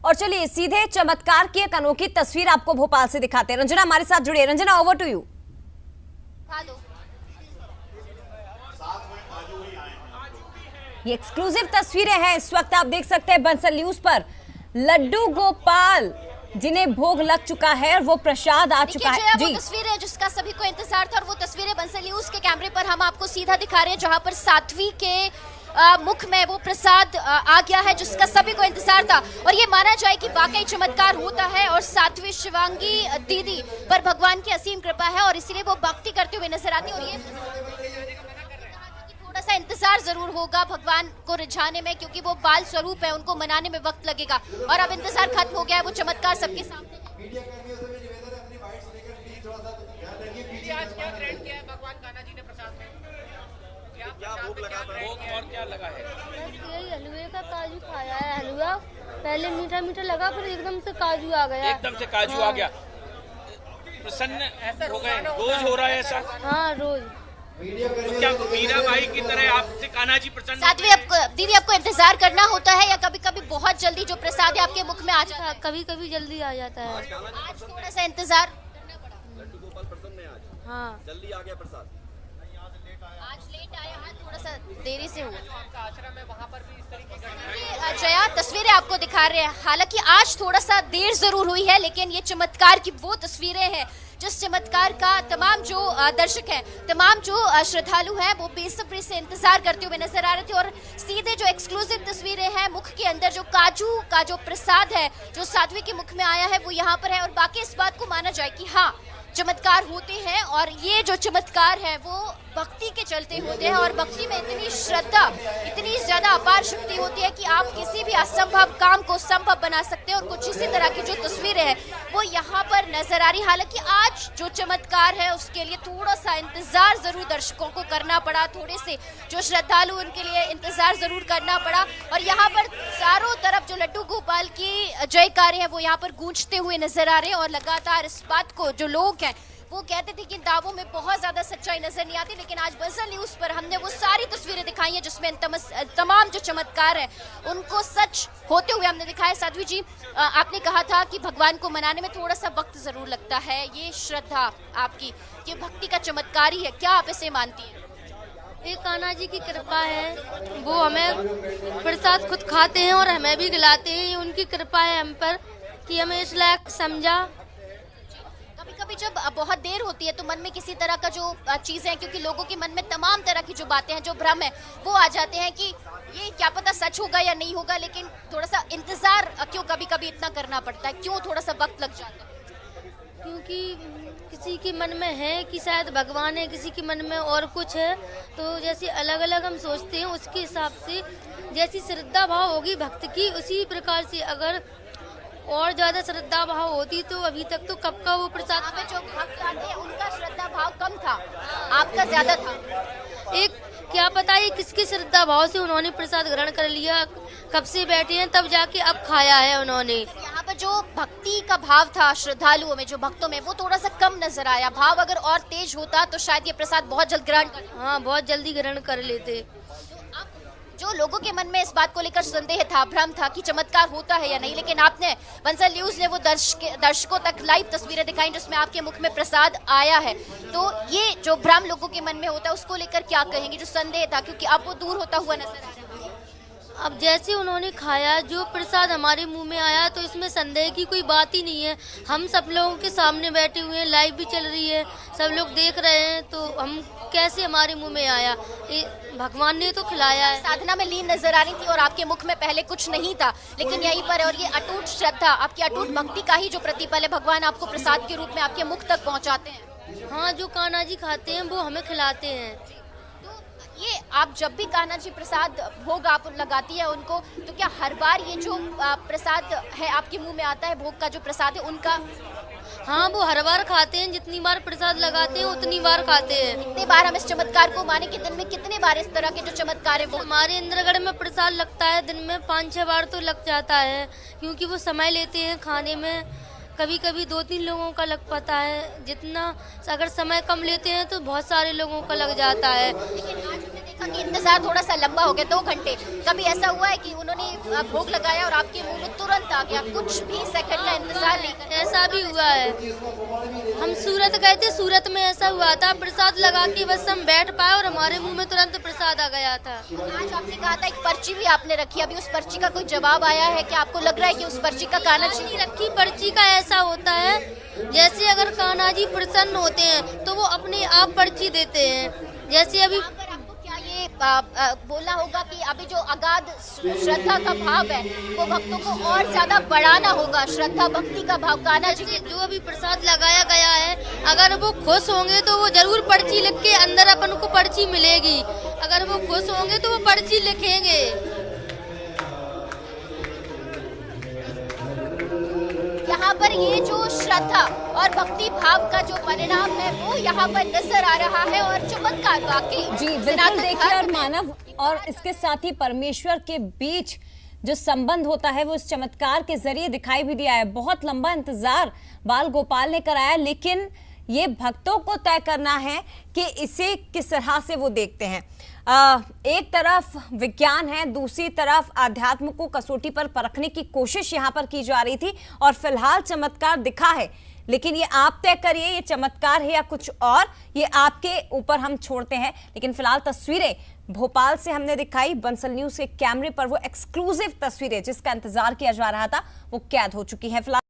और चलिए सीधे चमत्कार की एक अनोखी तस्वीर आपको भोपाल से दिखाते हैं। रंजना हमारे साथ जुड़िए। Ranjana, over to you. ये एक्सक्लूसिव तस्वीरें हैं। इस वक्त आप देख सकते हैं बंसल न्यूज पर लड्डू गोपाल जिन्हें भोग लग चुका है और वो प्रसाद आ चुका है। वो तस्वीर है जिसका सभी को इंतजार था और वो तस्वीरें बंसल न्यूज के कैमरे पर हम आपको सीधा दिखा रहे हैं, जहां पर साध्वी के मुख में वो प्रसाद आ गया है जिसका सभी को इंतजार था। और ये माना जाए कि वाकई चमत्कार होता है और साध्वी शिवांगी दीदी पर भगवान की असीम कृपा है और इसीलिए वो भक्ति करते हुए नजर आती है। और ये थोड़ा सा इंतजार जरूर होगा भगवान को रिझाने में, क्योंकि वो बाल स्वरूप है, उनको मनाने में वक्त लगेगा। और अब इंतजार खत्म हो गया है, वो चमत्कार सबके सामने है। आज क्या ग्रहण किया है भगवान कान्हा जी ने प्रसाद में? क्या भोग और क्या लगा है? यही हलवे का काजू खाया है। हलवा पहले मीठा मीठा लगा, फिर एकदम से काजू आ गया। एकदम से काजू आ गया। प्रसन्न हो गए? रोज हो रहा है ऐसा? हाँ, रोज। तो क्या मीरा बाई की तरह आपसे कान्हा जी प्रसन्न? साध्वी, दीदी आपको इंतजार करना होता है या कभी कभी बहुत जल्दी जो प्रसाद है आपके मुख में आ जाता है? कभी कभी जल्दी आ जाता है। आज थोड़ा सा इंतजार करना पड़ा। लड्डू गोपाल प्रसन्न है आज। हाँ, जल्दी आ गया प्रसाद। आज लेट आया, आज थोड़ा सा देरी से हुआ। आपका आश्रम है, वहाँ पर भी इस तरह की घटना? जया, तस्वीरें आपको दिखा रहे हैं। हालांकि आज थोड़ा सा देर जरूर हुई है, लेकिन ये चमत्कार की वो तस्वीरें हैं जिस चमत्कार का तमाम जो दर्शक हैं, तमाम जो श्रद्धालु हैं, वो बेसब्री से इंतजार करते हुए नजर आ रहे थे। और सीधे जो एक्सक्लूसिव तस्वीरें हैं, मुख के अंदर जो काजू का जो प्रसाद है जो साध्वी के मुख में आया है वो यहाँ पर है। और बाकी इस बात को माना जाए कि हाँ, चमत्कार होते हैं और ये जो चमत्कार है वो भक्ति के चलते होते हैं। और भक्ति में इतनी श्रद्धा, इतनी ज्यादा अपार शक्ति होती है कि आप किसी भी असंभव काम को संभव बना सकते हैं। और कुछ इसी तरह की जो तस्वीरें हैं वो यहाँ पर नजर आ रही। हालांकि आज जो चमत्कार है उसके लिए थोड़ा सा इंतजार जरूर दर्शकों को करना पड़ा, थोड़े से जो श्रद्धालु उनके लिए इंतजार जरूर करना पड़ा। और यहाँ पर चारों तरफ जो लड्डू गोपाल की जयकारे हैं वो यहाँ पर गूंजते हुए नजर आ रहे हैं। और लगातार इस बात को जो लोग हैं वो कहते थे कि दावों में बहुत ज्यादा सच्चाई नजर नहीं आती, लेकिन आज बंसल न्यूज पर हमने वो सारी तस्वीरें दिखाई हैं जिसमें तमाम जो चमत्कार है उनको सच होते हुए हमने दिखाया। साध्वी जी, आपने कहा था कि भगवान को मनाने में थोड़ा सा वक्त जरूर लगता है। ये श्रद्धा आपकी, ये भक्ति का चमत्कार ही है, क्या आप इसे मानती हैं? ये कान्हा जी की कृपा है, वो हमें प्रसाद खुद खाते हैं और हमें भी खिलाते हैं। ये उनकी कृपा है हम पर कि हमें इस लायक समझा। कभी जब बहुत देर होती है तो मन में किसी तरह का जो चीजें हैं, क्योंकि लोगों के मन में तमाम तरह की जो बातें हैं, जो भ्रम है वो आ जाते हैं कि ये क्या पता सच होगा या नहीं होगा, लेकिन थोड़ा सा इंतजार क्यों कभी कभी इतना करना पड़ता है, क्यों थोड़ा सा वक्त लग जाता है? क्योंकि किसी के मन में है कि शायद भगवान है, किसी के मन में और कुछ है, तो जैसे अलग अलग हम सोचते हैं उसके हिसाब से जैसी श्रद्धा भाव होगी भक्त की, उसी प्रकार से अगर और ज्यादा श्रद्धा भाव होती तो अभी तक तो कब का वो प्रसाद। जो भक्त आते हैं उनका श्रद्धा भाव कम था, आपका ज्यादा था। एक क्या पता ये किसके श्रद्धा भाव से उन्होंने प्रसाद ग्रहण कर लिया, कब से बैठे हैं तब जाके अब खाया है उन्होंने। यहाँ पर जो भक्ति का भाव था श्रद्धालुओं में, जो भक्तों में, वो थोड़ा सा कम नजर आया। भाव अगर और तेज होता तो शायद ये प्रसाद बहुत जल्द ग्रहण कर, हाँ, बहुत जल्दी ग्रहण कर लेते। जो लोगों के मन में इस बात को लेकर संदेह था, भ्रम था कि चमत्कार होता है या नहीं, लेकिन आपने बंसल न्यूज ने वो दर्शकों तक लाइव तस्वीरें दिखाई जिसमें आपके मुख में प्रसाद आया है। तो ये जो भ्रम लोगों के मन में होता है उसको लेकर क्या कहेंगे, जो संदेह था, क्योंकि अब वो दूर होता हुआ नजर आ रहा है? अब जैसे उन्होंने खाया, जो प्रसाद हमारे मुंह में आया, तो इसमें संदेह की कोई बात ही नहीं है। हम सब लोगों के सामने बैठे हुए हैं, लाइव भी चल रही है, सब लोग देख रहे हैं, तो हम कैसे हमारे मुंह में आया, भगवान ने तो खिलाया है। साधना में लीन नजर आ रही थी और आपके मुख में पहले कुछ नहीं था, लेकिन यहीं पर है। और ये अटूट श्रद्धा, आपकी अटूट भक्ति का ही जो प्रतिफल है, भगवान आपको प्रसाद के रूप में आपके मुख तक पहुंचाते हैं। हाँ, जो कान्हा जी खाते हैं वो हमें खिलाते हैं। ये आप जब भी कान्हा जी प्रसाद भोग आप लगाती है उनको, तो क्या हर बार ये जो प्रसाद है आपके मुंह में आता है, भोग का जो प्रसाद है उनका? हाँ, वो हर बार खाते हैं, जितनी बार प्रसाद लगाते हैं उतनी बार खाते हैं। कितने बार हम इस चमत्कार को माने कि दिन में कितने बार इस तरह के जो चमत्कार है वो? हमारे इंद्रगढ़ में प्रसाद लगता है दिन में 5-6 बार तो लग जाता है, क्योंकि वो समय लेते हैं खाने में। कभी कभी 2-3 लोगों का लग पाता है, जितना अगर समय कम लेते हैं तो बहुत सारे लोगों का लग जाता है। लेकिन आज हमने देखा कि इंतजार थोड़ा सा लंबा हो गया, 2 घंटे। कभी ऐसा हुआ है कि उन्होंने भोग लगाया और आपके मुंह में तुरंत आ गया, कुछ भी सेकंड का इंतजार नहीं करना? ऐसा भी हुआ है। हम सूरत गए थे, सूरत में ऐसा हुआ था, प्रसाद लगा के बस हम बैठ पाए और हमारे मुंह में तुरंत प्रसाद आ गया था। आज आपने कहा था एक पर्ची भी आपने रखी, अभी उस पर्ची का कोई जवाब आया है कि आपको लग रहा है कि उस पर्ची का कान्हा जी नहीं रखी। पर्ची का ऐसा होता है, जैसे अगर कान्हा जी प्रसन्न होते हैं तो वो अपने आप पर्ची देते हैं। जैसे अभी यहाँ पर आपको क्या ये बोलना होगा कि अभी जो अगाध श्रद्धा का भाव है वो भक्तों को और ज्यादा बढ़ाना होगा, श्रद्धा भक्ति का भाव कान्हा जी के जो अभी प्रसाद लगाया गया है, अगर वो खुश होंगे तो वो जरूर पर्ची लिख के अंदर अपन को पर्ची मिलेगी। अगर वो खुश होंगे तो वो पर्ची लिखेंगे। यहाँ पर ये जो श्रद्धा और भक्ति भाव का जो परिणाम है वो यहाँ पर नजर आ रहा है और चमत्कार वाकई जी बिल्कुल देखिए, और मानव और इसके साथ ही परमेश्वर के बीच जो संबंध होता है वो इस चमत्कार के जरिए दिखाई भी दिया है। बहुत लंबा इंतजार बाल गोपाल ने कराया, लेकिन ये भक्तों को तय करना है कि इसे किस तरह से वो देखते हैं। एक तरफ विज्ञान है, दूसरी तरफ आध्यात्म को कसौटी पर परखने की कोशिश यहाँ पर की जा रही थी और फिलहाल चमत्कार दिखा है, लेकिन ये आप तय करिए ये चमत्कार है या कुछ और, ये आपके ऊपर हम छोड़ते हैं। लेकिन फिलहाल तस्वीरें भोपाल से हमने दिखाई, बंसल न्यूज के कैमरे पर वो एक्सक्लूसिव तस्वीरें जिसका इंतजार किया जा रहा था वो कैद हो चुकी है। फिलहाल